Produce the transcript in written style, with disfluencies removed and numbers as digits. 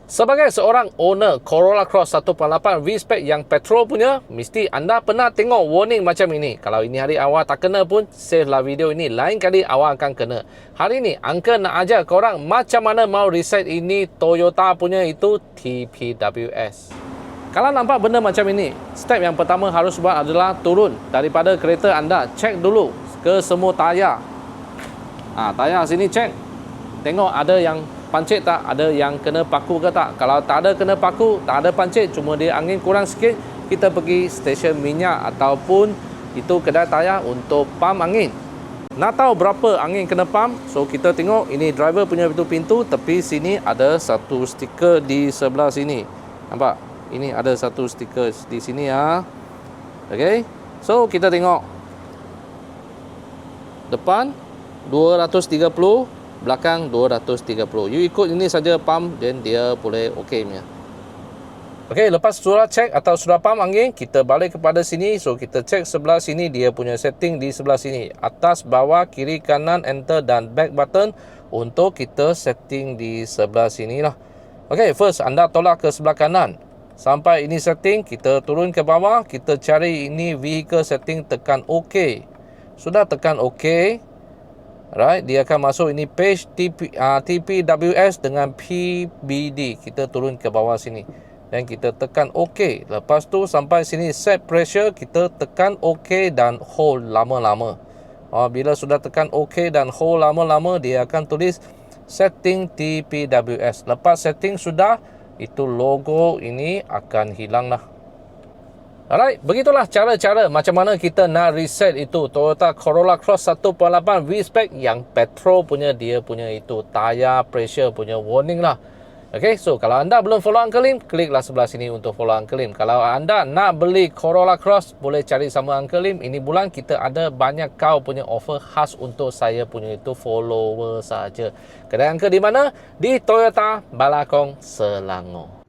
Sebagai seorang owner Corolla Cross 1.8 V-Spec yang petrol punya, mesti anda pernah tengok warning macam ini. Kalau ini hari awal tak kena pun, save lah video ini. Lain kali awal akan kena. Hari ni, Uncle nak ajar korang macam mana mau reset ini Toyota punya itu TPWS. Kalau nampak benda macam ini, step yang pertama harus buat adalah turun daripada kereta anda. Cek dulu ke semua tayar. Tayar sini cek. Tengok ada yang pancit tak, ada yang kena paku ke tak. Kalau tak ada kena paku, tak ada pancit, cuma dia angin kurang sikit, kita pergi stesen minyak ataupun itu kedai tayar untuk pam angin. Nak tahu berapa angin kena pam? So kita tengok ini driver punya pintu, tepi sini ada satu stiker di sebelah sini. Nampak? Ini ada satu stiker di sini ya. Okey. So kita tengok. Depan 230, belakang 230. You ikut ini saja pump, then dia boleh okey punya. Okey, lepas sudah cek atau sudah pump angin, kita balik kepada sini. So kita cek sebelah sini dia punya setting di sebelah sini. Atas, bawah, kiri, kanan, enter dan back button untuk kita setting di sebelah sini lah. Okey, first anda tolak ke sebelah kanan. Sampai ini setting, kita turun ke bawah, kita cari ini vehicle setting, tekan OK. Sudah tekan OK. Right, dia akan masuk ini page TPWS dengan PBD. Kita turun ke bawah sini dan kita tekan OK. Lepas tu sampai sini set pressure, kita tekan OK dan hold lama-lama. Bila sudah tekan OK dan hold lama-lama, dia akan tulis setting TPWS. Lepas setting sudah, itu logo ini akan hilang lah. Alright, begitulah cara-cara macam mana kita nak reset itu Toyota Corolla Cross 1.8 V-Spec yang petrol punya, dia punya itu tayar pressure punya warning lah. Okay, so kalau anda belum follow Uncle Lim, kliklah sebelah sini untuk follow Uncle Lim. Kalau anda nak beli Corolla Cross, boleh cari sama Uncle Lim. Ini bulan kita ada banyak kau punya offer khas untuk saya punya itu follower saja. Kedai Uncle di mana? Di Toyota Balakong, Selangor.